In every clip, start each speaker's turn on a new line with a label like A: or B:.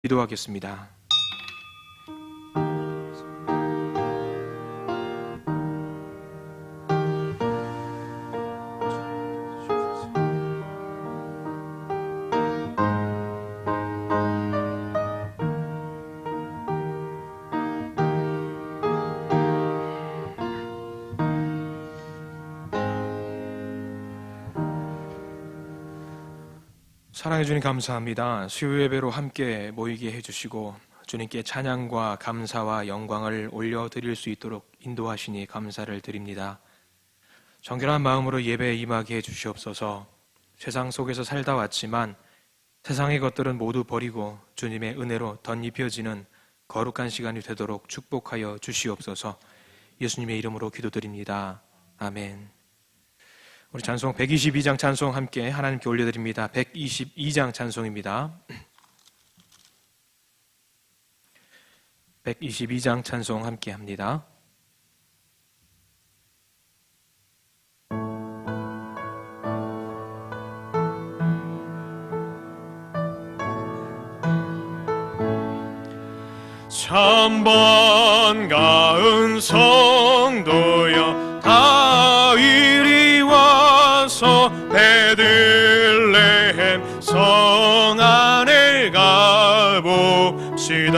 A: 기도하겠습니다. 사랑해 주님 감사합니다. 수요 예배로 함께 모이게 해주시고 주님께 찬양과 감사와 영광을 올려드릴 수 있도록 인도하시니 감사를 드립니다. 정결한 마음으로 예배에 임하게 해주시옵소서. 세상 속에서 살다 왔지만 세상의 것들은 모두 버리고 주님의 은혜로 덧입혀지는 거룩한 시간이 되도록 축복하여 주시옵소서. 예수님의 이름으로 기도드립니다. 아멘. 우리 찬송 122장 찬송 함께 하나님께 올려드립니다. 122장 찬송입니다. 122장 찬송 함께 합니다.
B: 참 반가운 성도여 다 이리 와서 베들레헴 성 안에 가봅시다.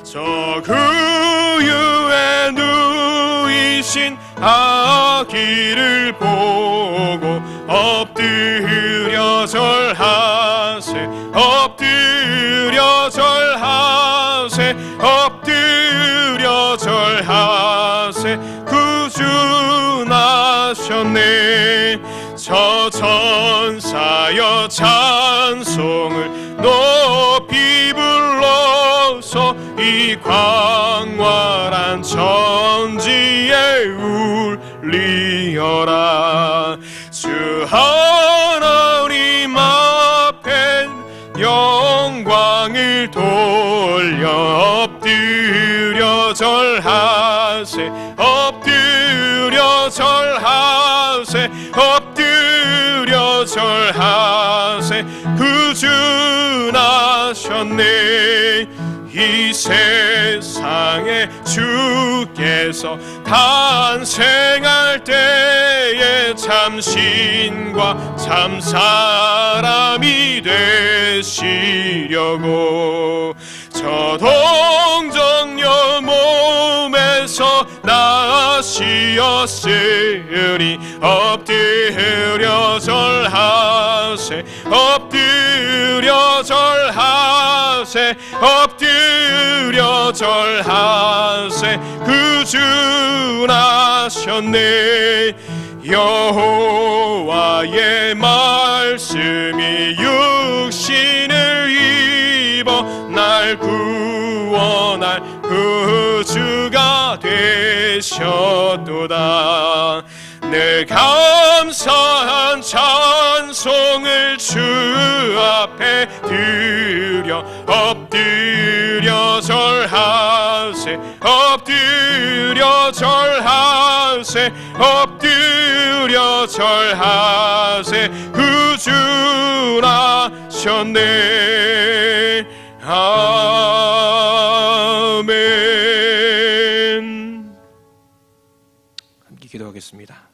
B: 저 구유에 누이신 아기를 보고 엎드려 절하세 엎드려 절하세 엎드려 절하세 구주나셨네. 저 천사여 찬송을 높이 불러서 이 광활한 천지에 울리어라. 주 하나님 앞에 영광을 돌려 엎드려 절하세 엎드려 절하세 엎드려 절하세 구주나셨네. 이 세상에 주께서 탄생할 때에 참 신과 참 사람이 되시려고 저 동정녀 몸에서 나시었으니 엎드려 절하세 엎드려 절하세 엎드려 절하세 구주나셨네. 여호와의 말씀이 육신을 입어 날 구원할 구주가 되셨도다. 늘 감사한 찬송을 주 앞에 드려 엎드려 절하세 엎드려 절하세 엎드려 절하세 구주나셨네. 아멘.
A: 함께 기도하겠습니다.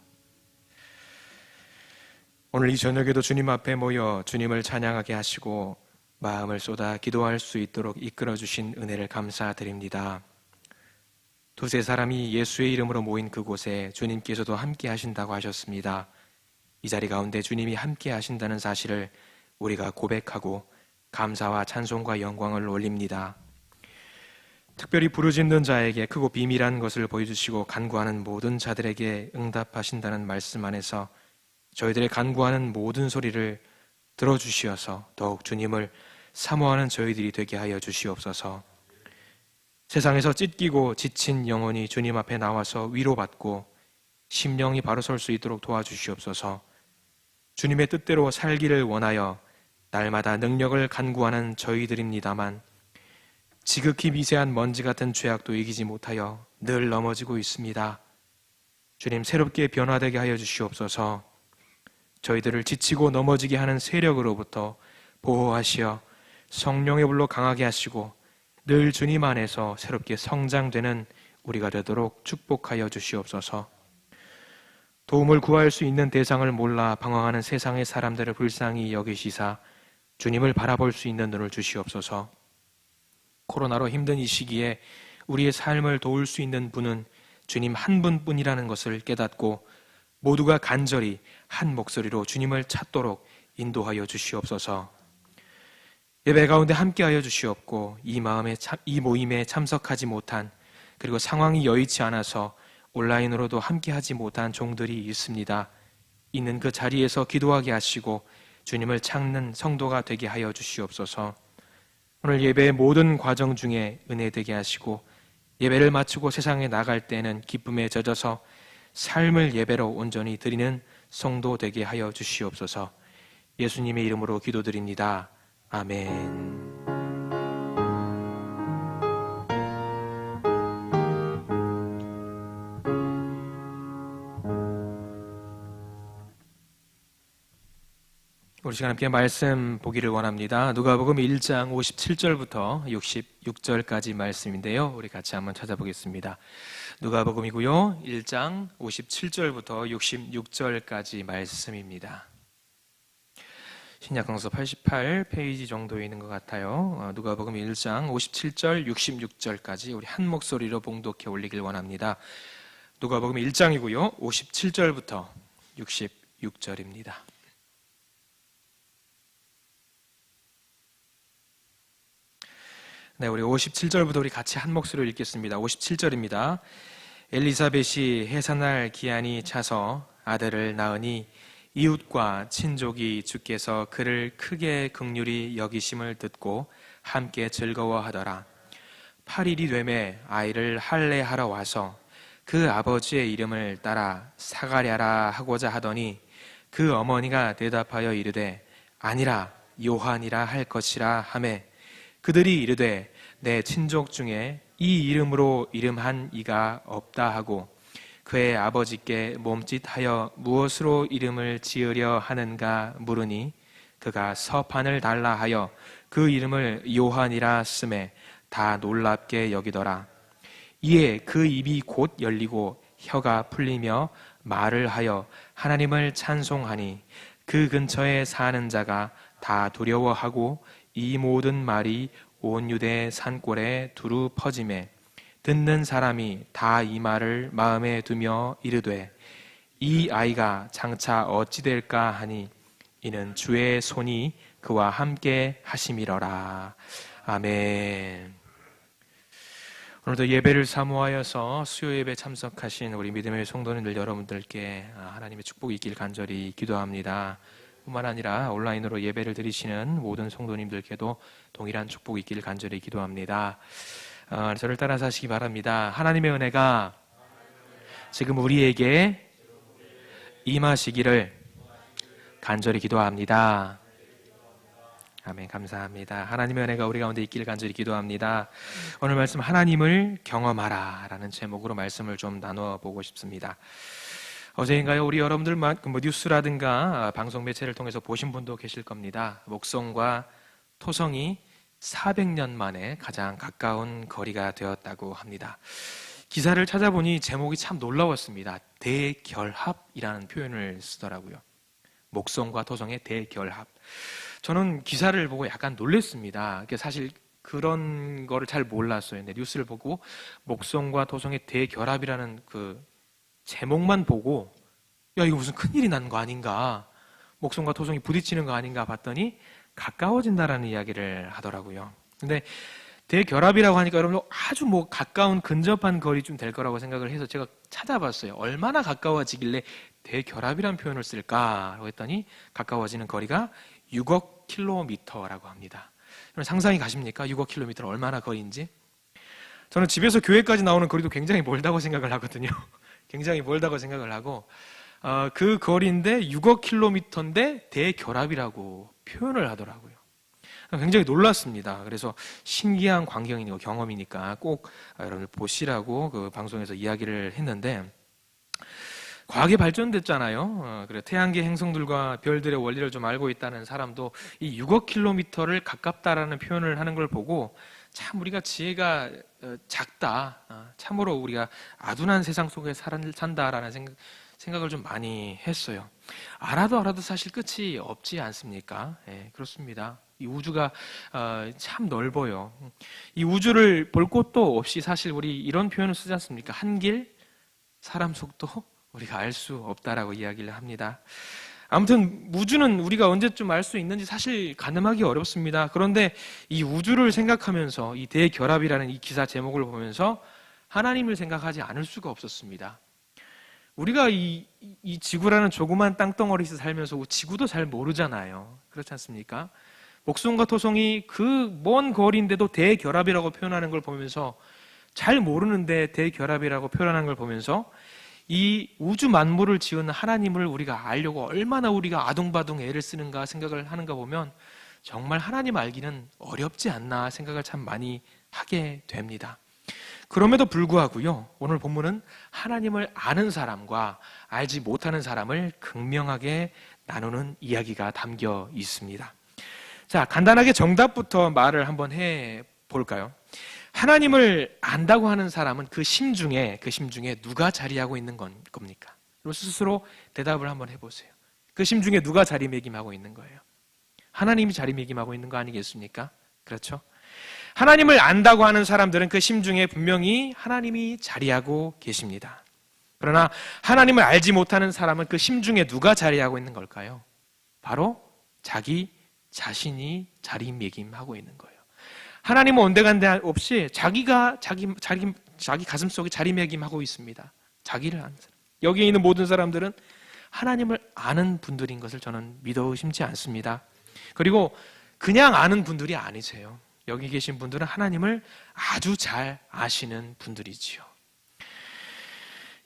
A: 오늘 이 저녁에도 주님 앞에 모여 주님을 찬양하게 하시고 마음을 쏟아 기도할 수 있도록 이끌어주신 은혜를 감사드립니다. 두세 사람이 예수의 이름으로 모인 그곳에 주님께서도 함께 하신다고 하셨습니다. 이 자리 가운데 주님이 함께 하신다는 사실을 우리가 고백하고 감사와 찬송과 영광을 올립니다. 특별히 부르짖는 자에게 크고 비밀한 것을 보여주시고 간구하는 모든 자들에게 응답하신다는 말씀 안에서 저희들의 간구하는 모든 소리를 들어주시어서 더욱 주님을 사모하는 저희들이 되게 하여 주시옵소서. 세상에서 찢기고 지친 영혼이 주님 앞에 나와서 위로받고 심령이 바로 설 수 있도록 도와주시옵소서. 주님의 뜻대로 살기를 원하여 날마다 능력을 간구하는 저희들입니다만 지극히 미세한 먼지 같은 죄악도 이기지 못하여 늘 넘어지고 있습니다. 주님, 새롭게 변화되게 하여 주시옵소서. 저희들을 지치고 넘어지게 하는 세력으로부터 보호하시어 성령의 불로 강하게 하시고 늘 주님 안에서 새롭게 성장되는 우리가 되도록 축복하여 주시옵소서. 도움을 구할 수 있는 대상을 몰라 방황하는 세상의 사람들을 불쌍히 여기시사 주님을 바라볼 수 있는 눈을 주시옵소서. 코로나로 힘든 이 시기에 우리의 삶을 도울 수 있는 분은 주님 한 분뿐이라는 것을 깨닫고 모두가 간절히 한 목소리로 주님을 찾도록 인도하여 주시옵소서. 예배 가운데 함께하여 주시옵고 이 모임에 참석하지 못한, 그리고 상황이 여의치 않아서 온라인으로도 함께하지 못한 종들이 있습니다. 있는 그 자리에서 기도하게 하시고 주님을 찾는 성도가 되게 하여 주시옵소서. 오늘 예배의 모든 과정 중에 은혜되게 하시고 예배를 마치고 세상에 나갈 때는 기쁨에 젖어서 삶을 예배로 온전히 드리는 성도 되게 하여 주시옵소서. 예수님의 이름으로 기도드립니다. 아멘. 우리 시간 함께 말씀 보기를 원합니다. 누가복음 1장 57절부터 66절까지 말씀인데요. 우리 같이 한번 찾아보겠습니다. 누가복음이고요. 1장 57절부터 66절까지 말씀입니다. 신약성서 88페이지 정도에 있는 것 같아요. 누가복음 1장 57절, 66절까지 우리 한 목소리로 봉독해 올리길 원합니다. 누가복음 1장이고요. 57절부터 66절입니다. 네, 우리 57절부터 우리 같이 한 목소리로 읽겠습니다. 57절입니다. 엘리사벳이 해산할 기한이 차서 아들을 낳으니 이웃과 친족이 주께서 그를 크게 긍휼히 여기심을 듣고 함께 즐거워하더라. 8일이 되매 아이를 할례하러 와서 그 아버지의 이름을 따라 사가랴라 하고자 하더니 그 어머니가 대답하여 이르되 아니라 요한이라 할 것이라 하매 그들이 이르되 내 친족 중에 이 이름으로 이름한 이가 없다 하고 그의 아버지께 몸짓하여 무엇으로 이름을 지으려 하는가 물으니 그가 서판을 달라 하여 그 이름을 요한이라 쓰매 다 놀랍게 여기더라. 이에 그 입이 곧 열리고 혀가 풀리며 말을 하여 하나님을 찬송하니 그 근처에 사는 자가 다 두려워하고 이 모든 말이 온 유대 산골에 두루 퍼지매 듣는 사람이 다 이 말을 마음에 두며 이르되 이 아이가 장차 어찌 될까 하니 이는 주의 손이 그와 함께 하심이러라. 아멘. 오늘도 예배를 사모하여서 수요 예배 참석하신 우리 믿음의 성도님들 여러분들께 하나님의 축복이 있길 간절히 기도합니다. 뿐만 아니라 온라인으로 예배를 드리시는 모든 성도님들께도 동일한 축복이 있기를 간절히 기도합니다. 저를 따라서 하시기 바랍니다. 하나님의 은혜가 지금 우리에게 임하시기를 간절히 기도합니다. 아멘. 감사합니다. 하나님의 은혜가 우리 가운데 있기를 간절히 기도합니다. 오늘 말씀 하나님을 경험하라 라는 제목으로 말씀을 좀 나누어 보고 싶습니다. 어제인가요? 우리 여러분들 뉴스라든가 방송 매체를 통해서 보신 분도 계실 겁니다. 목성과 토성이 400년 만에 가장 가까운 거리가 되었다고 합니다. 기사를 찾아보니 제목이 참 놀라웠습니다. 대결합이라는 표현을 쓰더라고요. 목성과 토성의 대결합. 저는 기사를 보고 약간 놀랐습니다. 사실 그런 거를 잘 몰랐어요. 근데 뉴스를 보고 목성과 토성의 대결합이라는 그 제목만 보고 야 이거 무슨 큰일이 난 거 아닌가, 목성과 토성이 부딪히는 거 아닌가 봤더니 가까워진다라는 이야기를 하더라고요. 근데 대결합이라고 하니까 여러분 아주 가까운 근접한 거리 좀 될 거라고 생각을 해서 제가 찾아봤어요. 얼마나 가까워지길래 대결합이라는 표현을 쓸까라고 했더니 가까워지는 거리가 6억 킬로미터라고 합니다. 여러분 상상이 가십니까? 6억 킬로미터 얼마나 거리인지? 저는 집에서 교회까지 나오는 거리도 굉장히 멀다고 생각을 하거든요. 굉장히 멀다고 생각을 하고 그 거리인데 6억 킬로미터인데 대결합이라고 표현을 하더라고요. 굉장히 놀랐습니다. 그래서 신기한 광경이고 경험이니까 꼭 여러분들 보시라고 그 방송에서 이야기를 했는데 과학이 발전됐잖아요. 그래 태양계 행성들과 별들의 원리를 좀 알고 있다는 사람도 이 6억 킬로미터를 가깝다라는 표현을 하는 걸 보고 참 우리가 지혜가 작다. 참으로 우리가 아둔한 세상 속에 산다라는 생각을 좀 많이 했어요. 알아도 사실 끝이 없지 않습니까? 예, 그렇습니다. 이 우주가 참 넓어요. 이 우주를 볼 곳도 없이 사실 우리 이런 표현을 쓰지 않습니까? 한길 사람 속도 우리가 알 수 없다라고 이야기를 합니다. 아무튼 우주는 우리가 언제쯤 알 수 있는지 사실 가늠하기 어렵습니다. 그런데 이 우주를 생각하면서 이 대결합이라는 이 기사 제목을 보면서 하나님을 생각하지 않을 수가 없었습니다. 우리가 이 지구라는 조그만 땅덩어리에서 살면서 지구도 잘 모르잖아요. 그렇지 않습니까? 목숨과 토성이 그 먼 거리인데도 대결합이라고 표현하는 걸 보면서 잘 모르는데 대결합이라고 표현하는 걸 보면서 이 우주 만물을 지은 하나님을 우리가 알려고 얼마나 우리가 아둥바둥 애를 쓰는가 생각을 하는가 보면 정말 하나님 알기는 어렵지 않나 생각을 참 많이 하게 됩니다. 그럼에도 불구하고요, 오늘 본문은 하나님을 아는 사람과 알지 못하는 사람을 극명하게 나누는 이야기가 담겨 있습니다. 자, 간단하게 정답부터 말을 한번 해 볼까요? 하나님을 안다고 하는 사람은 그 심중에 누가 자리하고 있는 겁니까? 스스로 대답을 한번 해보세요. 그 심중에 누가 자리매김하고 있는 거예요? 하나님이 자리매김하고 있는 거 아니겠습니까? 그렇죠? 하나님을 안다고 하는 사람들은 그 심중에 분명히 하나님이 자리하고 계십니다. 그러나 하나님을 알지 못하는 사람은 그 심중에 누가 자리하고 있는 걸까요? 바로 자기 자신이 자리매김하고 있는 거예요. 하나님은 온데간데 없이 자기 가슴 속에 자리매김하고 있습니다. 자기를 아는 사람. 여기에 있는 모든 사람들은 하나님을 아는 분들인 것을 저는 믿어 의심치 않습니다. 그리고 그냥 아는 분들이 아니세요. 여기 계신 분들은 하나님을 아주 잘 아시는 분들이지요.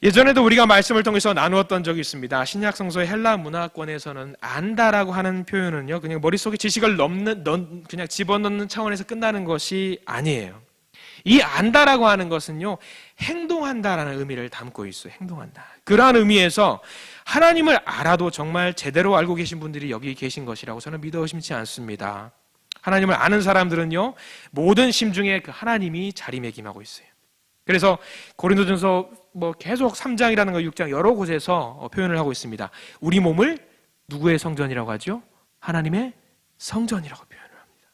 A: 예전에도 우리가 말씀을 통해서 나누었던 적이 있습니다. 신약 성서의 헬라 문화권에서는 안다라고 하는 표현은요, 그냥 머릿속에 지식을 그냥 집어넣는 차원에서 끝나는 것이 아니에요. 이 안다라고 하는 것은요, 행동한다라는 의미를 담고 있어요. 행동한다. 그러한 의미에서 하나님을 알아도 정말 제대로 알고 계신 분들이 여기 계신 것이라고 저는 믿어 의심치 않습니다. 하나님을 아는 사람들은요, 모든 심중에 그 하나님이 자리매김하고 있어요. 그래서 고린도전서 계속 3장이라는 거 6장 여러 곳에서 표현을 하고 있습니다. 우리 몸을 누구의 성전이라고 하죠? 하나님의 성전이라고 표현을 합니다.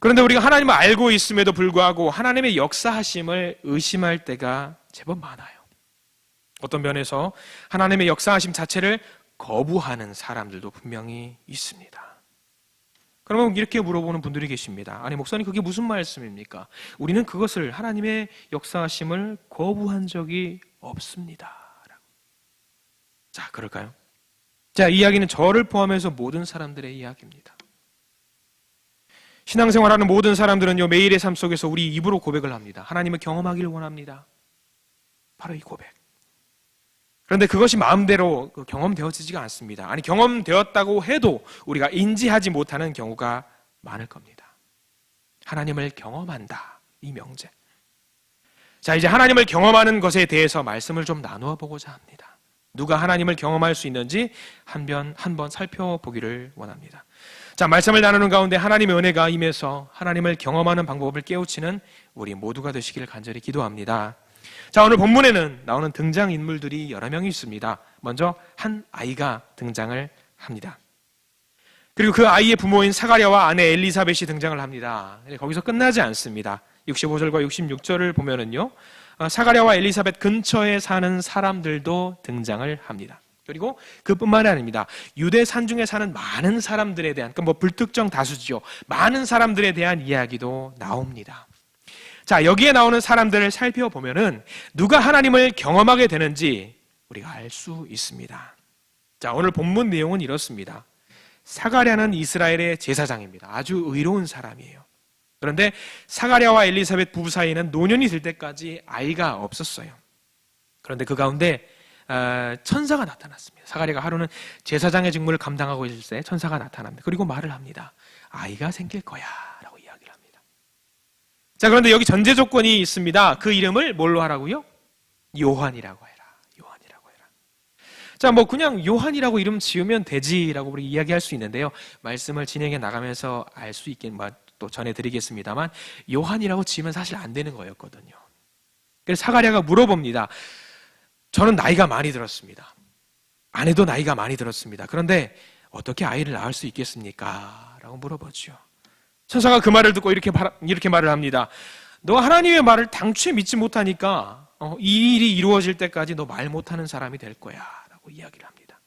A: 그런데 우리가 하나님을 알고 있음에도 불구하고 하나님의 역사하심을 의심할 때가 제법 많아요. 어떤 면에서 하나님의 역사하심 자체를 거부하는 사람들도 분명히 있습니다. 그러면 이렇게 물어보는 분들이 계십니다. 아니 목사님, 그게 무슨 말씀입니까? 우리는 그것을, 하나님의 역사하심을 거부한 적이 없습니다. 자, 그럴까요? 자, 이 이야기는 저를 포함해서 모든 사람들의 이야기입니다. 신앙생활하는 모든 사람들은요, 매일의 삶 속에서 우리 입으로 고백을 합니다. 하나님을 경험하기를 원합니다. 바로 이 고백. 그런데 그것이 마음대로 경험되어지지가 않습니다. 아니, 경험되었다고 해도 우리가 인지하지 못하는 경우가 많을 겁니다. 하나님을 경험한다, 이 명제. 자, 이제 하나님을 경험하는 것에 대해서 말씀을 좀 나누어 보고자 합니다. 누가 하나님을 경험할 수 있는지 한번 살펴보기를 원합니다. 자, 말씀을 나누는 가운데 하나님의 은혜가 임해서 하나님을 경험하는 방법을 깨우치는 우리 모두가 되시기를 간절히 기도합니다. 자, 오늘 본문에는 나오는 등장인물들이 여러 명이 있습니다. 먼저 한 아이가 등장을 합니다. 그리고 그 아이의 부모인 사가랴와 아내 엘리사벳이 등장을 합니다. 거기서 끝나지 않습니다. 65절과 66절을 보면은요, 사가랴와 엘리사벳 근처에 사는 사람들도 등장을 합니다. 그리고 그뿐만이 아닙니다. 유대 산중에 사는 많은 사람들에 대한, 불특정 다수지요, 많은 사람들에 대한 이야기도 나옵니다. 자, 여기에 나오는 사람들을 살펴보면은 누가 하나님을 경험하게 되는지 우리가 알 수 있습니다. 자, 오늘 본문 내용은 이렇습니다. 사가랴는 이스라엘의 제사장입니다. 아주 의로운 사람이에요. 그런데 사가랴와 엘리사벳 부부 사이에는 노년이 될 때까지 아이가 없었어요. 그런데 그 가운데 천사가 나타났습니다. 사가랴가 하루는 제사장의 직무를 감당하고 있을 때 천사가 나타납니다. 그리고 말을 합니다. 아이가 생길 거야 라고 이야기를 합니다. 자, 그런데 여기 전제 조건이 있습니다. 그 이름을 뭘로 하라고요? 요한이라고 해라. 자, 뭐 그냥 요한이라고 이름 지으면 되지라고 우리 이야기할 수 있는데요. 말씀을 진행해 나가면서 알 수 있게 또 전해드리겠습니다만 요한이라고 지으면 사실 안 되는 거였거든요. 그래서 사가랴가 물어봅니다. 저는 나이가 많이 들었습니다. 아내도 나이가 많이 들었습니다. 그런데 어떻게 아이를 낳을 수 있겠습니까? 라고 물어보죠. 천사가 그 말을 듣고 이렇게 말을 합니다. 너 하나님의 말을 당초에 믿지 못하니까 이 일이 이루어질 때까지 너 말 못하는 사람이 될 거야 라고 이야기를 합니다.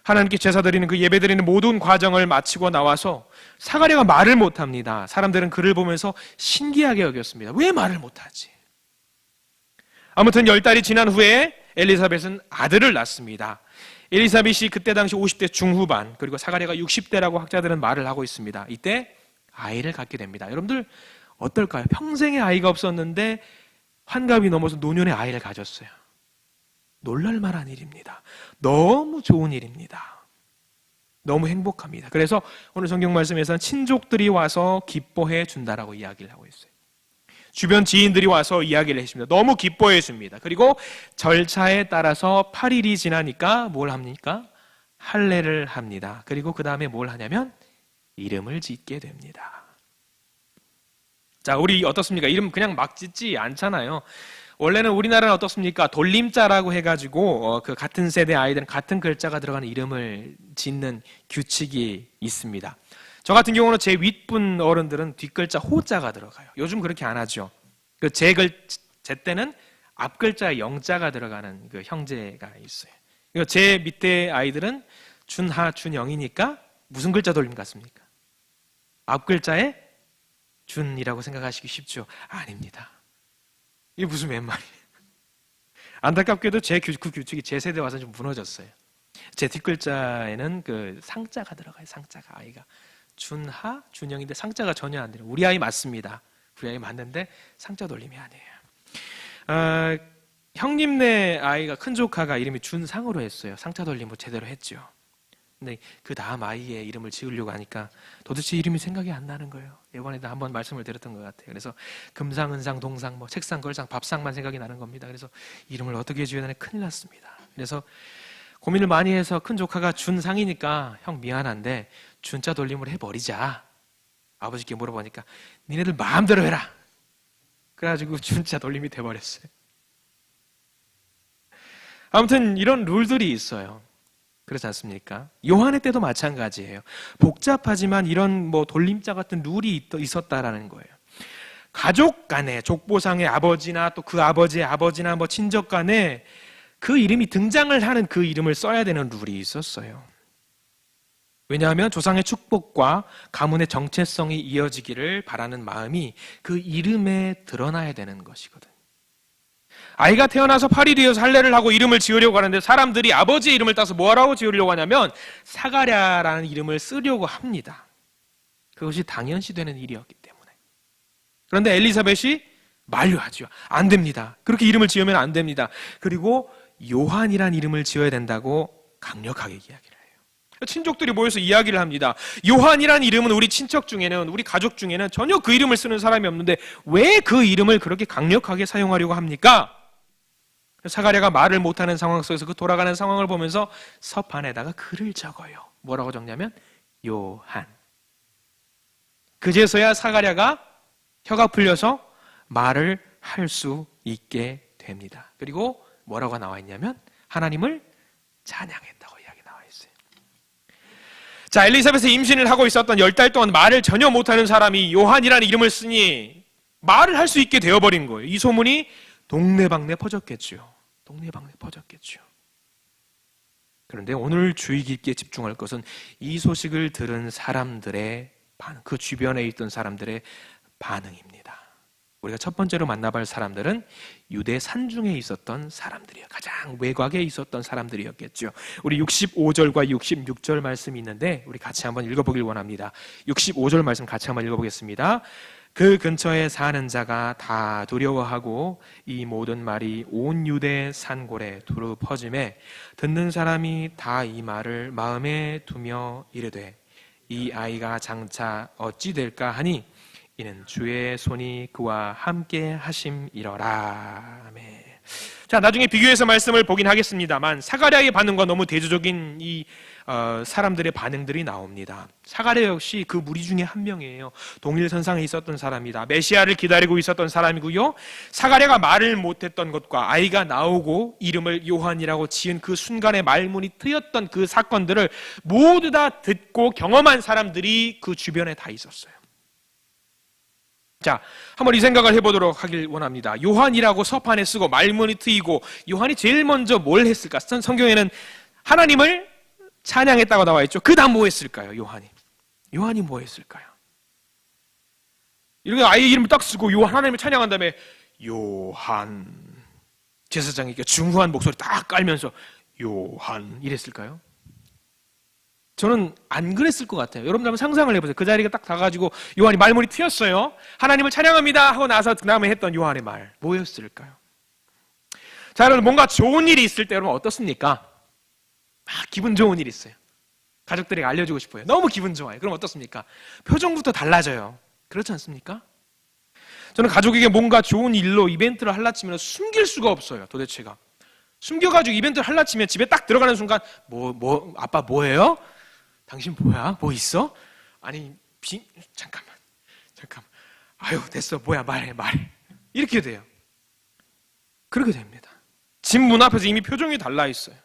A: 하나님께 제사 드리는 그 예배 드리는 모든 과정을 마치고 나와서 사가랴가 말을 못합니다. 사람들은 그를 보면서 신기하게 여겼습니다. 왜 말을 못하지? 아무튼 10달이 지난 후에 엘리사벳은 아들을 낳습니다. 엘리사벳이 그때 당시 50대 중후반, 그리고 사가랴가 60대라고 학자들은 말을 하고 있습니다. 이때 아이를 갖게 됩니다. 여러분들 어떨까요? 평생에 아이가 없었는데 환갑이 넘어서 노년에 아이를 가졌어요. 놀랄만한 일입니다. 너무 좋은 일입니다. 너무 행복합니다. 그래서 오늘 성경 말씀에서는 친족들이 와서 기뻐해 준다라고 이야기를 하고 있어요. 주변 지인들이 와서 이야기를 해줍니다. 너무 기뻐해 줍니다. 그리고 절차에 따라서 8일이 지나니까 뭘 합니까? 할례를 합니다. 그리고 그 다음에 뭘 하냐면 이름을 짓게 됩니다. 자, 우리 어떻습니까? 이름 그냥 막 짓지 않잖아요. 원래는 우리나라는 어떻습니까? 돌림자라고 해가지고 그 같은 세대 아이들은 같은 글자가 들어가는 이름을 짓는 규칙이 있습니다. 저 같은 경우는 제 윗분 어른들은 뒷글자 호자가 들어가요. 요즘 그렇게 안 하죠. 제 때는 앞글자에 영자가 들어가는 그 형제가 있어요. 제 밑에 아이들은 준하, 준영이니까 무슨 글자 돌림 같습니까? 앞글자에 준이라고 생각하시기 쉽죠? 아닙니다. 이게 무슨 웬말이에요? 안타깝게도 그 규칙이 제 세대 와서 좀 무너졌어요. 제 뒷글자에는 그 상자가 들어가요. 상자가 아이가 준하, 준영인데 상자가 전혀 안 돼요. 우리 아이 맞습니다. 우리 아이 맞는데 상자 돌림이 아니에요. 형님네 아이가 큰 조카가 이름이 준상으로 했어요. 상자 돌림을 제대로 했죠. 근데 그 다음 아이의 이름을 지으려고 하니까 도대체 이름이 생각이 안 나는 거예요. 이번에도 한번 말씀을 드렸던 것 같아요. 그래서 금상, 은상, 동상, 뭐 책상, 걸상, 밥상만 생각이 나는 겁니다. 그래서 이름을 어떻게 지어야 되나 큰일 났습니다. 그래서 고민을 많이 해서 큰 조카가 준상이니까 형 미안한데 준자 돌림을 해버리자. 아버지께 물어보니까 니네들 마음대로 해라. 그래가지고 준자 돌림이 돼버렸어요. 아무튼 이런 룰들이 있어요. 그렇지 않습니까? 요한의 때도 마찬가지예요. 복잡하지만 이런 뭐 돌림자 같은 룰이 있었다라는 거예요. 가족 간에 족보상의 아버지나 또 그 아버지의 아버지나 뭐 친척 간에 그 이름이 등장을 하는 그 이름을 써야 되는 룰이 있었어요. 왜냐하면 조상의 축복과 가문의 정체성이 이어지기를 바라는 마음이 그 이름에 드러나야 되는 것이거든. 아이가 태어나서 8일이어서 할례를 하고 이름을 지으려고 하는데 사람들이 아버지의 이름을 따서 뭐라고 지으려고 하냐면 사가랴라는 이름을 쓰려고 합니다. 그것이 당연시되는 일이었기 때문에. 그런데 엘리사벳이 만류하죠. 안 됩니다. 그렇게 이름을 지으면 안 됩니다. 그리고 요한이란 이름을 지어야 된다고 강력하게 이야기를 해요. 친족들이 모여서 이야기를 합니다. 요한이란 이름은 우리 친척 중에는, 우리 가족 중에는 전혀 그 이름을 쓰는 사람이 없는데 왜 그 이름을 그렇게 강력하게 사용하려고 합니까? 사가랴가 말을 못하는 상황 속에서 그 돌아가는 상황을 보면서 서판에다가 글을 적어요. 뭐라고 적냐면 요한. 그제서야 사가랴가 혀가 풀려서 말을 할 수 있게 됩니다. 그리고 뭐라고 나와 있냐면 하나님을 찬양했다고 이야기 나와 있어요. 자, 엘리사벳의 임신을 하고 있었던 10달 동안 말을 전혀 못하는 사람이 요한이라는 이름을 쓰니 말을 할 수 있게 되어버린 거예요. 이 소문이 동네방네 퍼졌겠죠. 동네방네 퍼졌겠죠. 그런데 오늘 주의 깊게 집중할 것은 이 소식을 들은 사람들의 반응, 그 주변에 있던 사람들의 반응입니다. 우리가 첫 번째로 만나볼 사람들은 유대 산중에 있었던 사람들이에요. 가장 외곽에 있었던 사람들이었겠죠. 우리 65절과 66절 말씀이 있는데 우리 같이 한번 읽어보길 원합니다. 65절 말씀 같이 한번 읽어보겠습니다. 그 근처에 사는 자가 다 두려워하고 이 모든 말이 온 유대 산골에 두루 퍼짐에 듣는 사람이 다 이 말을 마음에 두며 이르되 이 아이가 장차 어찌 될까 하니 이는 주의 손이 그와 함께 하심이러라. 아멘. 자, 나중에 비교해서 말씀을 보긴 하겠습니다만 사가랴의 반응과 너무 대조적인 이 사람들의 반응들이 나옵니다. 사가랴 역시 그 무리 중에 한 명이에요. 동일선상에 있었던 사람이다. 메시아를 기다리고 있었던 사람이고요. 사가랴가 말을 못했던 것과 아이가 나오고 이름을 요한이라고 지은 그 순간에 말문이 트였던 그 사건들을 모두 다 듣고 경험한 사람들이 그 주변에 다 있었어요. 자, 한번 이 생각을 해보도록 하길 원합니다. 요한이라고 서판에 쓰고 말문이 트이고 요한이 제일 먼저 뭘 했을까? 성경에는 하나님을 찬양했다고 나와 있죠. 그 다음 뭐 했을까요? 요한이 뭐 했을까요? 이렇게 아이 이름을 딱 쓰고 요한, 하나님을 찬양한 다음에 요한, 제사장이 중후한 목소리 딱 깔면서 요한 이랬을까요? 저는 안 그랬을 것 같아요. 여러분 한번 상상을 해보세요. 그 자리가 딱 가가지고 요한이 말문이 트였어요. 하나님을 찬양합니다 하고 나서 그 다음에 했던 요한의 말 뭐였을까요? 자, 여러분 뭔가 좋은 일이 있을 때 여러분 어떻습니까? 기분 좋은 일이 있어요. 가족들에게 알려주고 싶어요. 너무 기분 좋아요. 그럼 어떻습니까? 표정부터 달라져요. 그렇지 않습니까? 저는 가족에게 뭔가 좋은 일로 이벤트를 할라치면 숨길 수가 없어요. 도대체가 숨겨가지고 이벤트를 할라치면 집에 딱 들어가는 순간 아빠 뭐해요? 당신 뭐야? 뭐 있어? 아니 잠깐만 아유 됐어 뭐야 말해 이렇게 돼요. 그렇게 됩니다. 집 문 앞에서 이미 표정이 달라 있어요.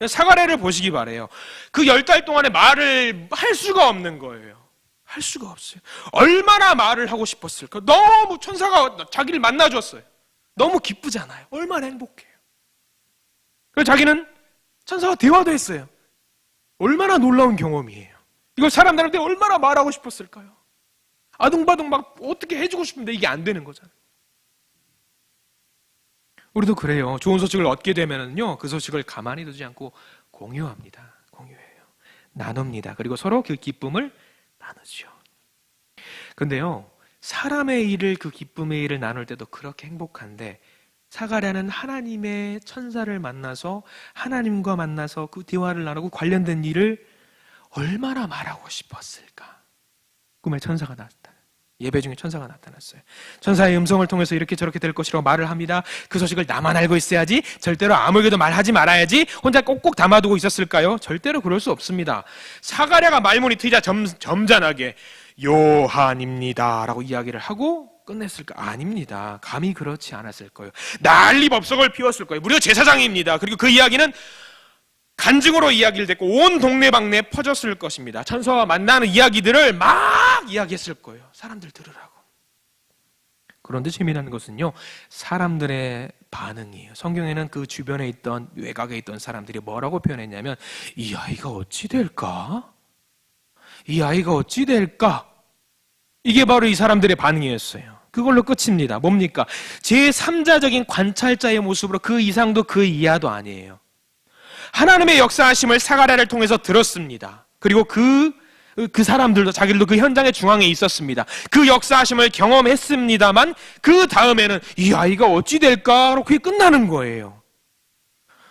A: 사가랴를 보시기 바래요. 그 10달 동안에 말을 할 수가 없는 거예요. 할 수가 없어요. 얼마나 말을 하고 싶었을까? 너무 천사가 자기를 만나줬어요. 너무 기쁘잖아요. 얼마나 행복해요. 그래서 자기는 천사와 대화도 했어요. 얼마나 놀라운 경험이에요. 이걸 사람들한테 얼마나 말하고 싶었을까요? 아둥바둥 막 어떻게 해주고 싶은데 이게 안 되는 거잖아요. 우리도 그래요. 좋은 소식을 얻게 되면은요, 그 소식을 가만히 두지 않고 공유합니다. 공유해요. 나눕니다. 그리고 서로 그 기쁨을 나누죠. 근데요, 사람의 일을, 그 기쁨의 일을 나눌 때도 그렇게 행복한데, 사가랴는 하나님의 천사를 만나서 하나님과 만나서 그 대화를 나누고 관련된 일을 얼마나 말하고 싶었을까? 꿈에 천사가 나타났어요. 예배 중에 천사가 나타났어요. 천사의 음성을 통해서 이렇게 저렇게 될 것이라고 말을 합니다. 그 소식을 나만 알고 있어야지. 절대로 아무에게도 말하지 말아야지. 혼자 꼭꼭 담아두고 있었을까요? 절대로 그럴 수 없습니다. 사가랴가 말문이 트이자 점잖하게 요한입니다 라고 이야기를 하고 끝냈을까? 아닙니다. 감히 그렇지 않았을 거예요. 난리 법석을 피웠을 거예요. 무려 제사장입니다. 그리고 그 이야기는 간증으로 이야기를 듣고 온 동네방네에 퍼졌을 것입니다. 천사와 만나는 이야기들을 막 이야기했을 거예요. 사람들 들으라고. 그런데 재미난 것은요, 사람들의 반응이에요. 성경에는 그 주변에 있던, 외곽에 있던 사람들이 뭐라고 표현했냐면, 이 아이가 어찌 될까? 이 아이가 어찌 될까? 이게 바로 이 사람들의 반응이었어요. 그걸로 끝입니다. 뭡니까? 제3자적인 관찰자의 모습으로 그 이상도 그 이하도 아니에요. 하나님의 역사하심을 사가랴를 통해서 들었습니다. 그리고 그 사람들도, 자기들도 그 현장의 중앙에 있었습니다. 그 역사하심을 경험했습니다만 그 다음에는 이 아이가 어찌 될까? 그게 끝나는 거예요.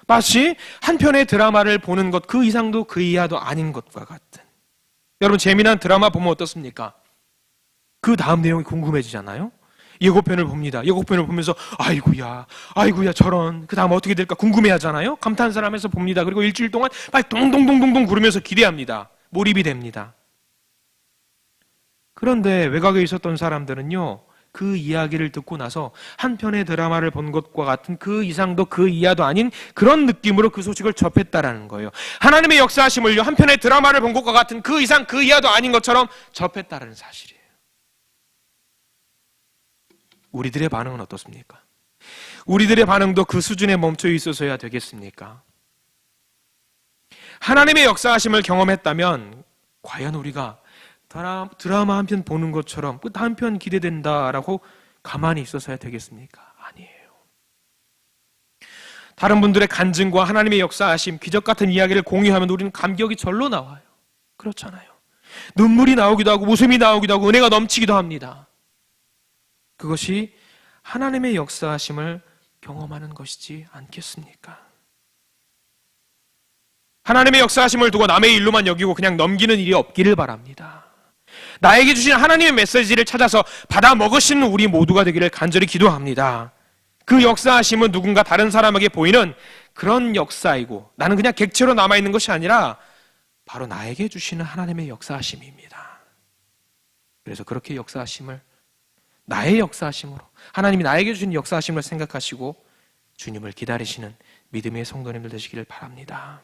A: 마치 한 편의 드라마를 보는 것 그 이상도 그 이하도 아닌 것과 같은. 여러분 재미난 드라마 보면 어떻습니까? 그 다음 내용이 궁금해지잖아요. 예고편을 봅니다. 예고편을 보면서 아이고야 저런, 그 다음 어떻게 될까 궁금해하잖아요. 감탄사람에서 봅니다. 그리고 일주일 동안 빨리 동동동동동 구르면서 기대합니다. 몰입이 됩니다. 그런데 외곽에 있었던 사람들은요, 그 이야기를 듣고 나서 한 편의 드라마를 본 것과 같은 그 이상도 그 이하도 아닌 그런 느낌으로 그 소식을 접했다라는 거예요. 하나님의 역사하심을요, 한 편의 드라마를 본 것과 같은 그 이상 그 이하도 아닌 것처럼 접했다라는 사실이에요. 우리들의 반응은 어떻습니까? 우리들의 반응도 그 수준에 멈춰 있어서야 되겠습니까? 하나님의 역사하심을 경험했다면 과연 우리가 드라마 한 편 보는 것처럼 그 한 편 기대된다라고 가만히 있어서야 되겠습니까? 아니에요. 다른 분들의 간증과 하나님의 역사하심, 기적 같은 이야기를 공유하면 우리는 감격이 절로 나와요. 그렇잖아요. 눈물이 나오기도 하고 웃음이 나오기도 하고 은혜가 넘치기도 합니다. 그것이 하나님의 역사하심을 경험하는 것이지 않겠습니까? 하나님의 역사하심을 두고 남의 일로만 여기고 그냥 넘기는 일이 없기를 바랍니다. 나에게 주신 하나님의 메시지를 찾아서 받아 먹으시는 우리 모두가 되기를 간절히 기도합니다. 그 역사하심은 누군가 다른 사람에게 보이는 그런 역사이고 나는 그냥 객체로 남아있는 것이 아니라 바로 나에게 주시는 하나님의 역사하심입니다. 그래서 그렇게 역사하심을 나의 역사하심으로 하나님이 나에게 주신 역사하심을 생각하시고 주님을 기다리시는 믿음의 성도님들 되시기를 바랍니다.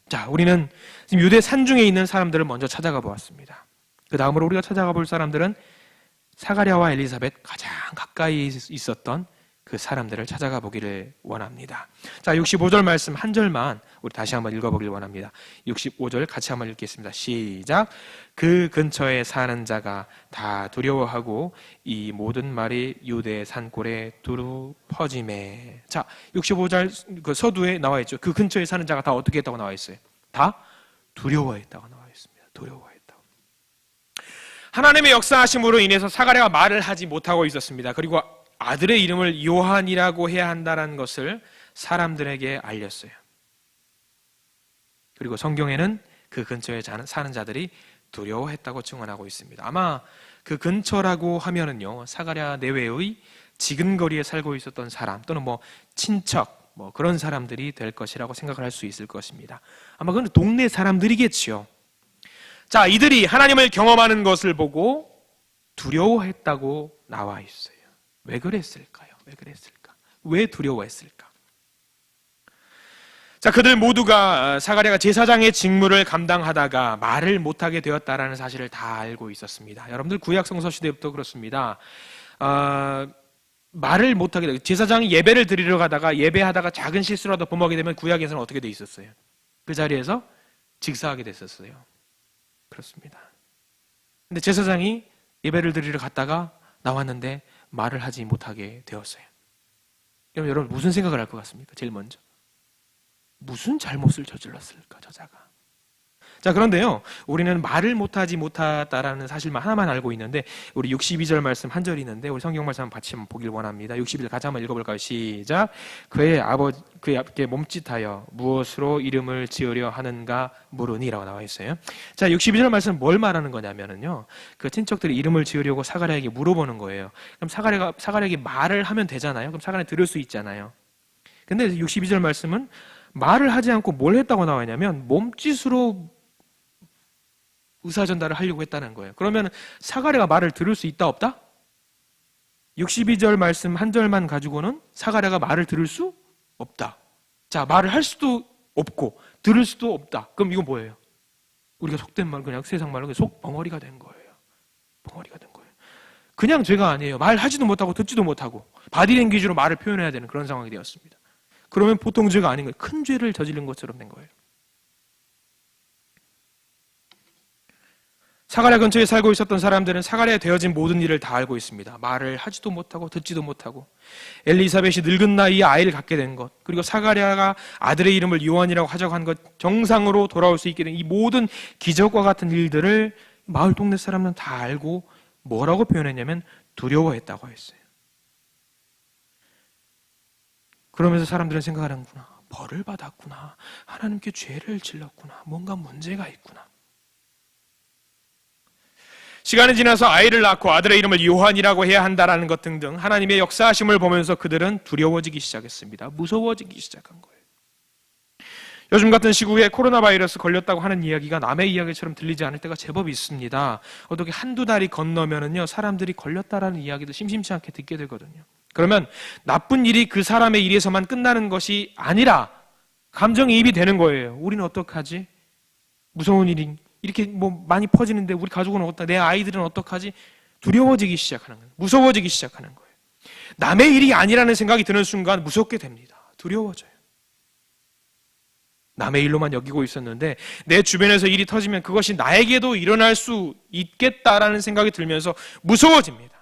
A: 자, 우리는 지금 유대 산중에 있는 사람들을 먼저 찾아가 보았습니다. 그 다음으로 우리가 찾아가 볼 사람들은 사가랴와 엘리사벳 가장 가까이 있었던 그 사람들을 찾아가 보기를 원합니다. 자, 65절 말씀 한 절만 우리 다시 한번 읽어보길 원합니다. 65절 같이 한번 읽겠습니다. 시작. 그 근처에 사는 자가 다 두려워하고 이 모든 말이 유대 산골에 두루 퍼짐에. 자, 65절 그 서두에 나와 있죠. 그 근처에 사는 자가 다 어떻게 했다고 나와 있어요? 다 두려워했다고 나와 있습니다. 두려워했다고. 하나님의 역사하심으로 인해서 사가랴가 말을 하지 못하고 있었습니다. 그리고 아들의 이름을 요한이라고 해야 한다는 것을 사람들에게 알렸어요. 그리고 성경에는 그 근처에 사는 자들이 두려워했다고 증언하고 있습니다. 아마 그 근처라고 하면은요, 사가랴 내외의 지근거리에 살고 있었던 사람 또는 뭐 친척 뭐 그런 사람들이 될 것이라고 생각을 할 수 있을 것입니다. 아마 그건 동네 사람들이겠지요. 자, 이들이 하나님을 경험하는 것을 보고 두려워했다고 나와 있어요. 왜 그랬을까요? 왜 그랬을까? 왜 두려워했을까? 자, 그들 모두가 사가랴가 제사장의 직무를 감당하다가 말을 못하게 되었다라는 사실을 다 알고 있었습니다. 여러분들 구약 성서 시대부터 그렇습니다. 말을 못하게 되고 제사장이 예배를 드리러 가다가 예배하다가 작은 실수라도 범하게 되면 구약에서는 어떻게 돼 있었어요? 그 자리에서 직사하게 됐었어요. 그렇습니다. 근데 제사장이 예배를 드리러 갔다가 나왔는데 말을 하지 못하게 되었어요. 그럼 여러분 무슨 생각을 할 것 같습니까? 제일 먼저 무슨 잘못을 저질렀을까 저자가? 자, 그런데요, 우리는 말을 못하다라는 사실만 하나만 알고 있는데 우리 62절 말씀 한 절이 있는데 우리 성경 말씀 같이 한번 보길 원합니다. 62절 같이 한번 읽어볼까요? 시작. 그의 앞에 몸짓하여 무엇으로 이름을 지으려 하는가 물으니라고 나와 있어요. 자, 62절 말씀 뭘 말하는 거냐면은요, 그 친척들이 이름을 지으려고 사가랴에게 물어보는 거예요. 그럼 사가랴에게 말을 하면 되잖아요. 그럼 사가랴 들을 수 있잖아요. 근데 62절 말씀은 말을 하지 않고 뭘 했다고 나와 있냐면 몸짓으로 의사전달을 하려고 했다는 거예요. 그러면 사가랴가 말을 들을 수 있다 없다? 62절 말씀 한 절만 가지고는 사가랴가 말을 들을 수 없다. 자, 말을 할 수도 없고 들을 수도 없다. 그럼 이건 뭐예요? 우리가 속된 말, 그냥 세상 말로 속벙어리가 된 거예요. 벙어리가 된 거예요. 그냥 죄가 아니에요. 말하지도 못하고 듣지도 못하고 바디랭귀지로 말을 표현해야 되는 그런 상황이 되었습니다. 그러면 보통 죄가 아닌 거예요. 큰 죄를 저지른 것처럼 된 거예요. 사가랴 근처에 살고 있었던 사람들은 사가랴에 되어진 모든 일을 다 알고 있습니다. 말을 하지도 못하고 듣지도 못하고 엘리사벳이 늙은 나이에 아이를 갖게 된 것, 그리고 사가랴가 아들의 이름을 요한이라고 하자고 한 것, 정상으로 돌아올 수 있게 된 이 모든 기적과 같은 일들을 마을 동네 사람들은 다 알고 뭐라고 표현했냐면 두려워했다고 했어요. 그러면서 사람들은 생각하는구나. 벌을 받았구나. 하나님께 죄를 질렀구나. 뭔가 문제가 있구나. 시간이 지나서 아이를 낳고 아들의 이름을 요한이라고 해야 한다라는 것 등등 하나님의 역사하심을 보면서 그들은 두려워지기 시작했습니다. 무서워지기 시작한 거예요. 요즘 같은 시국에 코로나 바이러스 걸렸다고 하는 이야기가 남의 이야기처럼 들리지 않을 때가 제법 있습니다. 어떻게 한두 달이 건너면은요, 사람들이 걸렸다라는 이야기도 심심치 않게 듣게 되거든요. 그러면 나쁜 일이 그 사람의 일에서만 끝나는 것이 아니라 감정이입이 되는 거예요. 우리는 어떡하지? 무서운 일이 이렇게 뭐 많이 퍼지는데 우리 가족은 어떡하지? 내 아이들은 어떡하지? 두려워지기 시작하는 거예요. 무서워지기 시작하는 거예요. 남의 일이 아니라는 생각이 드는 순간 무섭게 됩니다. 두려워져요. 남의 일로만 여기고 있었는데 내 주변에서 일이 터지면 그것이 나에게도 일어날 수 있겠다라는 생각이 들면서 무서워집니다.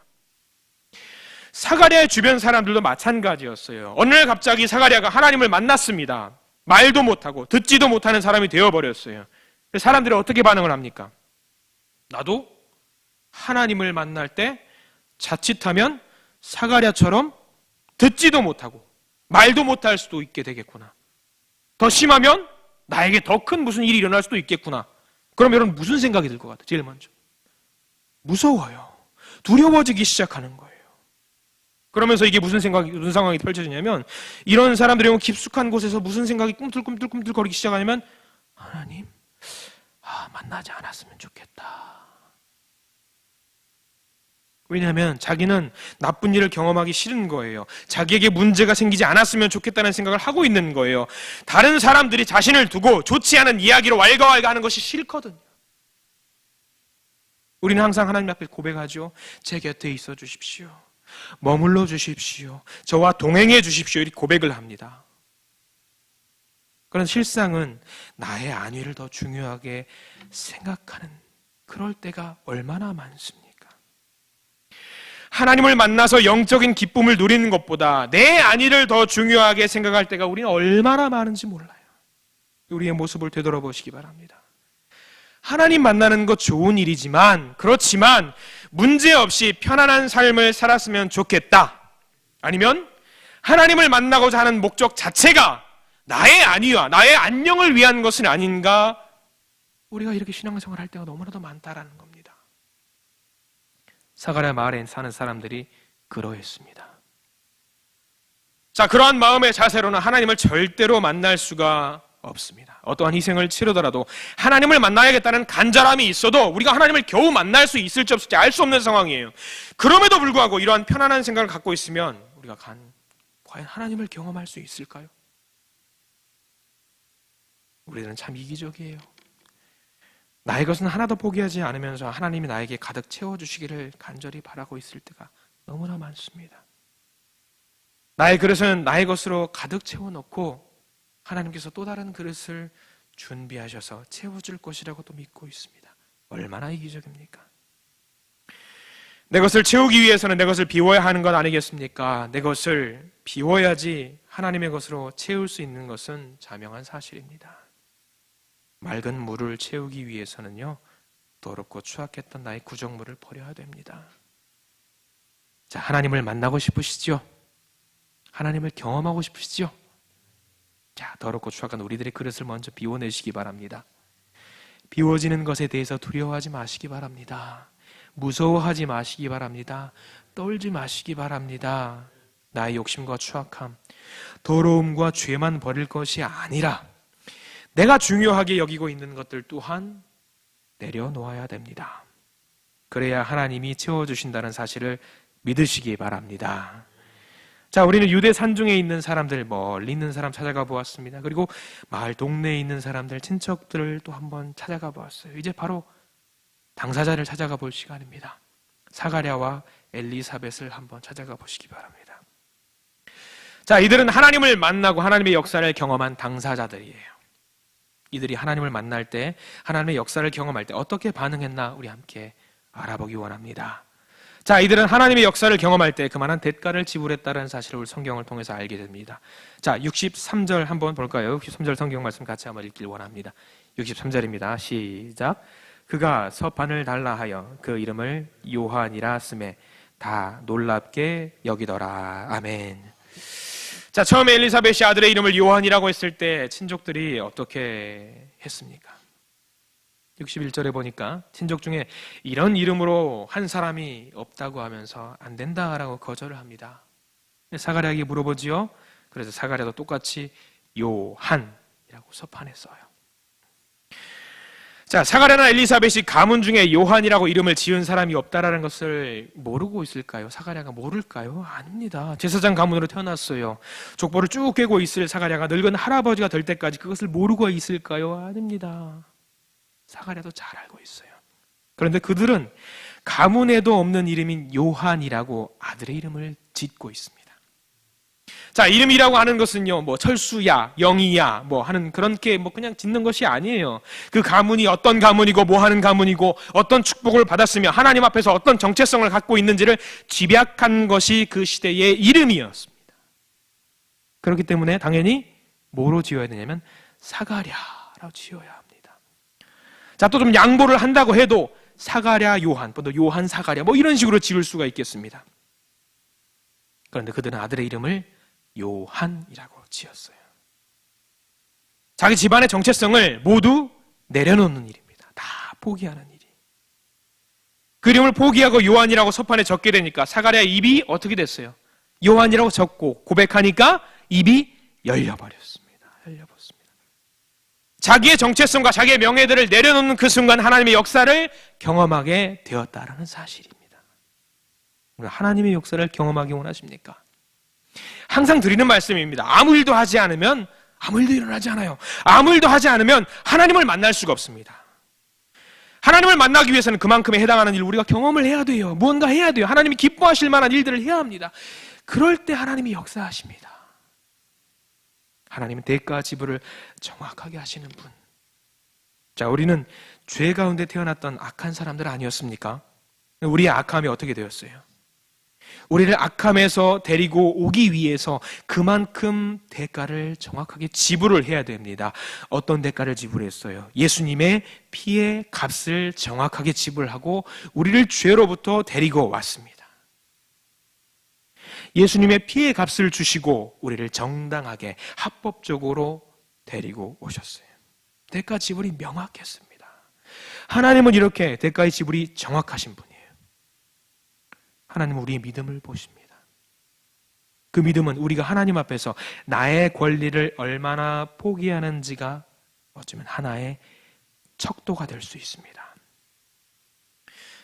A: 사가랴의 주변 사람들도 마찬가지였어요. 어느 날 갑자기 사가랴가 하나님을 만났습니다. 말도 못하고 듣지도 못하는 사람이 되어버렸어요. 사람들이 어떻게 반응을 합니까? 나도 하나님을 만날 때 자칫하면 사가랴처럼 듣지도 못하고 말도 못할 수도 있게 되겠구나. 더 심하면 나에게 더 큰 무슨 일이 일어날 수도 있겠구나. 그럼 여러분 무슨 생각이 들 것 같아요? 제일 먼저 무서워요. 두려워지기 시작하는 거예요. 그러면서 이게 무슨 상황이 펼쳐지냐면 이런 사람들이 깊숙한 곳에서 무슨 생각이 꿈틀꿈틀거리기 시작하냐면 하나님, 만나지 않았으면 좋겠다. 왜냐하면 자기는 나쁜 일을 경험하기 싫은 거예요. 자기에게 문제가 생기지 않았으면 좋겠다는 생각을 하고 있는 거예요. 다른 사람들이 자신을 두고 좋지 않은 이야기로 왈가왈가하는 것이 싫거든요. 우리는 항상 하나님 앞에 고백하죠. 제 곁에 있어 주십시오. 머물러 주십시오. 저와 동행해 주십시오. 이렇게 고백을 합니다. 그런 실상은 나의 안위를 더 중요하게 생각하는 그럴 때가 얼마나 많습니까? 하나님을 만나서 영적인 기쁨을 누리는 것보다 내 안위를 더 중요하게 생각할 때가 우리는 얼마나 많은지 몰라요. 우리의 모습을 되돌아보시기 바랍니다. 하나님 만나는 것 좋은 일이지만 그렇지만 문제없이 편안한 삶을 살았으면 좋겠다. 아니면 하나님을 만나고자 하는 목적 자체가 나의 안위와 나의 안녕을 위한 것은 아닌가? 우리가 이렇게 신앙생활을 할 때가 너무나도 많다라는 겁니다. 사가랴 마을에 사는 사람들이 그러했습니다. 자, 그러한 마음의 자세로는 하나님을 절대로 만날 수가 없습니다. 어떠한 희생을 치르더라도 하나님을 만나야겠다는 간절함이 있어도 우리가 하나님을 겨우 만날 수 있을지 없을지 알 수 없는 상황이에요. 그럼에도 불구하고 이러한 편안한 생각을 갖고 있으면 우리가 과연 하나님을 경험할 수 있을까요? 우리는 참 이기적이에요. 나의 것은 하나도 포기하지 않으면서 하나님이 나에게 가득 채워주시기를 간절히 바라고 있을 때가 너무나 많습니다. 나의 그릇은 나의 것으로 가득 채워놓고 하나님께서 또 다른 그릇을 준비하셔서 채워줄 것이라고 또 믿고 있습니다. 얼마나 이기적입니까? 내 것을 채우기 위해서는 내 것을 비워야 하는 것 아니겠습니까? 내 것을 비워야지 하나님의 것으로 채울 수 있는 것은 자명한 사실입니다. 맑은 물을 채우기 위해서는요, 더럽고 추악했던 나의 구정물을 버려야 됩니다. 자, 하나님을 만나고 싶으시죠? 하나님을 경험하고 싶으시죠? 자, 더럽고 추악한 우리들의 그릇을 먼저 비워내시기 바랍니다. 비워지는 것에 대해서 두려워하지 마시기 바랍니다. 무서워하지 마시기 바랍니다. 떨지 마시기 바랍니다. 나의 욕심과 추악함, 더러움과 죄만 버릴 것이 아니라 내가 중요하게 여기고 있는 것들 또한 내려놓아야 됩니다. 그래야 하나님이 채워주신다는 사실을 믿으시기 바랍니다. 자, 우리는 유대 산중에 있는 사람들, 멀리 있는 사람 찾아가 보았습니다. 그리고 마을 동네에 있는 사람들, 친척들을 또 한번 찾아가 보았어요. 이제 바로 당사자를 찾아가 볼 시간입니다. 사가랴와 엘리사벳을 한번 찾아가 보시기 바랍니다. 자, 이들은 하나님을 만나고 하나님의 역사를 경험한 당사자들이에요. 이들이 하나님을 만날 때, 하나님의 역사를 경험할 때 어떻게 반응했나 우리 함께 알아보기 원합니다. 자, 이들은 하나님의 역사를 경험할 때 그만한 대가를 지불했다는 사실을 우리 성경을 통해서 알게 됩니다. 자, 63절 한번 볼까요? 63절 성경 말씀 같이 한번 읽길 원합니다. 63절입니다. 시작. 그가 서판을 달라 하여 그 이름을 요한이라 쓰매 다 놀랍게 여기더라. 아멘. 자, 처음에 엘리사벳이 아들의 이름을 요한이라고 했을 때 친족들이 어떻게 했습니까? 61절에 보니까 친족 중에 이런 이름으로 한 사람이 없다고 하면서 안 된다라고 거절을 합니다. 사가랴에게 물어보지요. 그래서 사가랴도 똑같이 요한이라고 서판에 써요. 자, 사가랴나 엘리사벳이 가문 중에 요한이라고 이름을 지은 사람이 없다라는 것을 모르고 있을까요? 사가랴가 모를까요? 아닙니다. 제사장 가문으로 태어났어요. 족보를 쭉 꿰고 있을 사가랴가 늙은 할아버지가 될 때까지 그것을 모르고 있을까요? 아닙니다. 사가랴도 잘 알고 있어요. 그런데 그들은 가문에도 없는 이름인 요한이라고 아들의 이름을 짓고 있습니다. 자, 이름이라고 하는 것은요, 뭐 철수야, 영희야, 뭐 하는 그렇게 뭐 그냥 짓는 것이 아니에요. 그 가문이 어떤 가문이고 뭐 하는 가문이고 어떤 축복을 받았으며 하나님 앞에서 어떤 정체성을 갖고 있는지를 집약한 것이 그 시대의 이름이었습니다. 그렇기 때문에 당연히 뭐로 지어야 되냐면 사가랴라고 지어야 합니다. 자, 또 좀 양보를 한다고 해도 사가랴 요한, 또 요한 사가랴 뭐 이런 식으로 지을 수가 있겠습니다. 그런데 그들은 아들의 이름을 요한이라고 지었어요. 자기 집안의 정체성을 모두 내려놓는 일입니다. 다 포기하는 일이. 그 이름을 포기하고 요한이라고 서판에 적게 되니까 사가랴의 입이 어떻게 됐어요? 요한이라고 적고 고백하니까 입이 열려버렸습니다. 열려버렸습니다. 자기의 정체성과 자기의 명예들을 내려놓는 그 순간 하나님의 역사를 경험하게 되었다라는 사실입니다. 하나님의 역사를 경험하기 원하십니까? 항상 드리는 말씀입니다. 아무 일도 하지 않으면 아무 일도 일어나지 않아요. 아무 일도 하지 않으면 하나님을 만날 수가 없습니다. 하나님을 만나기 위해서는 그만큼에 해당하는 일 우리가 경험을 해야 돼요. 무언가 해야 돼요. 하나님이 기뻐하실 만한 일들을 해야 합니다. 그럴 때 하나님이 역사하십니다. 하나님은 대가 지불을 정확하게 하시는 분. 자, 우리는 죄 가운데 태어났던 악한 사람들 아니었습니까? 우리의 악함이 어떻게 되었어요? 우리를 악함에서 데리고 오기 위해서 그만큼 대가를 정확하게 지불을 해야 됩니다. 어떤 대가를 지불했어요? 예수님의 피의 값을 정확하게 지불하고 우리를 죄로부터 데리고 왔습니다. 예수님의 피의 값을 주시고 우리를 정당하게 합법적으로 데리고 오셨어요. 대가 지불이 명확했습니다. 하나님은 이렇게 대가의 지불이 정확하신 분이에요. 하나님은 우리의 믿음을 보십니다. 그 믿음은 우리가 하나님 앞에서 나의 권리를 얼마나 포기하는지가 어쩌면 하나의 척도가 될 수 있습니다.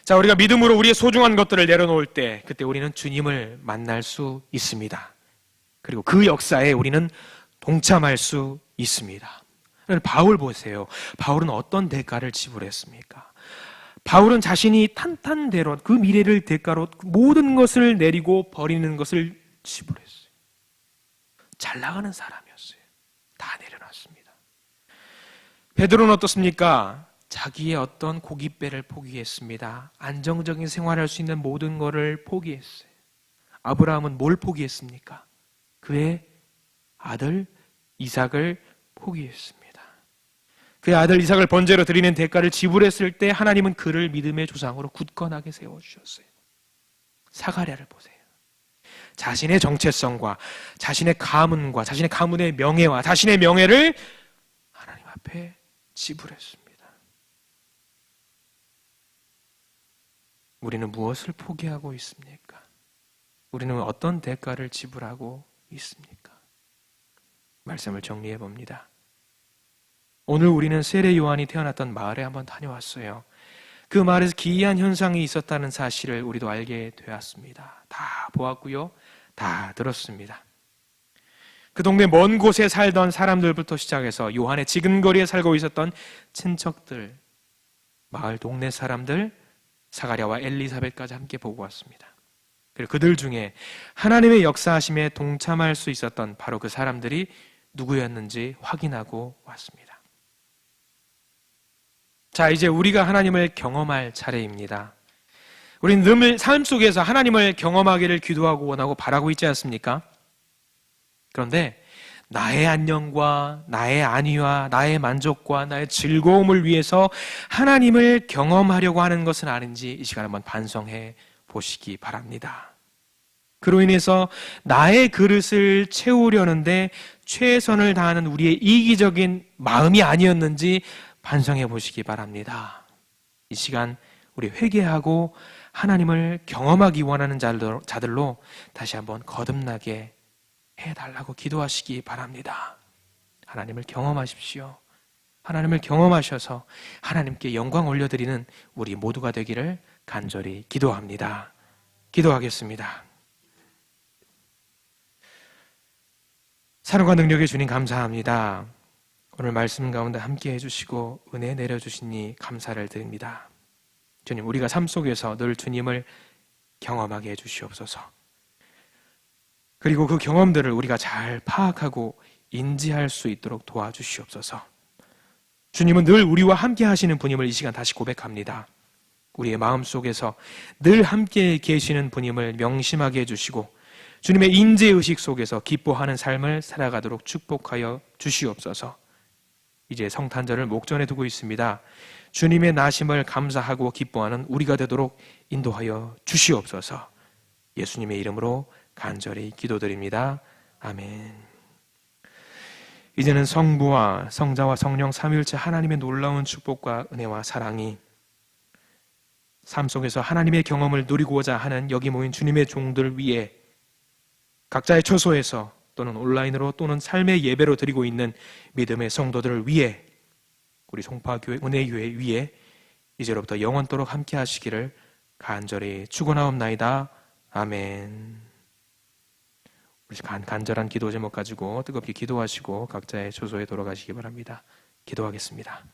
A: 자, 우리가 믿음으로 우리의 소중한 것들을 내려놓을 때 그때 우리는 주님을 만날 수 있습니다. 그리고 그 역사에 우리는 동참할 수 있습니다. 바울 보세요. 바울은 어떤 대가를 지불했습니까? 바울은 자신이 탄탄대로 그 미래를 대가로 모든 것을 내리고 버리는 것을 지불했어요. 잘 나가는 사람이었어요. 다 내려놨습니다. 베드로는 어떻습니까? 자기의 어떤 고깃배를 포기했습니다. 안정적인 생활할 수 있는 모든 것을 포기했어요. 아브라함은 뭘 포기했습니까? 그의 아들 이삭을 포기했습니다. 그의 아들 이삭을 번제로 드리는 대가를 지불했을 때 하나님은 그를 믿음의 조상으로 굳건하게 세워주셨어요. 사가랴를 보세요. 자신의 정체성과 자신의 가문과 자신의 가문의 명예와 자신의 명예를 하나님 앞에 지불했습니다. 우리는 무엇을 포기하고 있습니까? 우리는 어떤 대가를 지불하고 있습니까? 말씀을 정리해 봅니다. 오늘 우리는 세례 요한이 태어났던 마을에 한번 다녀왔어요. 그 마을에서 기이한 현상이 있었다는 사실을 우리도 알게 되었습니다. 다 보았고요. 다 들었습니다. 그 동네 먼 곳에 살던 사람들부터 시작해서 요한의 지근거리에 살고 있었던 친척들, 마을 동네 사람들, 사가랴와 엘리사벳까지 함께 보고 왔습니다. 그리고 그들 중에 하나님의 역사하심에 동참할 수 있었던 바로 그 사람들이 누구였는지 확인하고 왔습니다. 자, 이제 우리가 하나님을 경험할 차례입니다. 우리는 늘 삶 속에서 하나님을 경험하기를 기도하고 원하고 바라고 있지 않습니까? 그런데 나의 안녕과 나의 안위와 나의 만족과 나의 즐거움을 위해서 하나님을 경험하려고 하는 것은 아닌지 이 시간 한번 반성해 보시기 바랍니다. 그로 인해서 나의 그릇을 채우려는데 최선을 다하는 우리의 이기적인 마음이 아니었는지 반성해 보시기 바랍니다. 이 시간 우리 회개하고 하나님을 경험하기 원하는 자들로 다시 한번 거듭나게 해달라고 기도하시기 바랍니다. 하나님을 경험하십시오. 하나님을 경험하셔서 하나님께 영광 올려드리는 우리 모두가 되기를 간절히 기도합니다. 기도하겠습니다. 사랑과 능력의 주님 감사합니다. 오늘 말씀 가운데 함께 해주시고 은혜 내려주시니 감사를 드립니다. 주님, 우리가 삶 속에서 늘 주님을 경험하게 해주시옵소서. 그리고 그 경험들을 우리가 잘 파악하고 인지할 수 있도록 도와주시옵소서. 주님은 늘 우리와 함께 하시는 분임을 이 시간 다시 고백합니다. 우리의 마음속에서 늘 함께 계시는 분임을 명심하게 해주시고 주님의 인재의식 속에서 기뻐하는 삶을 살아가도록 축복하여 주시옵소서. 이제 성탄절을 목전에 두고 있습니다. 주님의 나심을 감사하고 기뻐하는 우리가 되도록 인도하여 주시옵소서. 예수님의 이름으로 간절히 기도드립니다. 아멘. 이제는 성부와 성자와 성령 삼위일체 하나님의 놀라운 축복과 은혜와 사랑이 삶 속에서 하나님의 경험을 누리고자 하는 여기 모인 주님의 종들 위에 각자의 처소에서 또는 온라인으로 또는 삶의 예배로 드리고 있는 믿음의 성도들을 위해 우리 송파교회 은혜교회 위에 이제로부터 영원토록 함께 하시기를 간절히 축원하옵나이다. 아멘. 우리 간절한 기도 제목 가지고 뜨겁게 기도하시고 각자의 처소에 돌아가시기 바랍니다. 기도하겠습니다.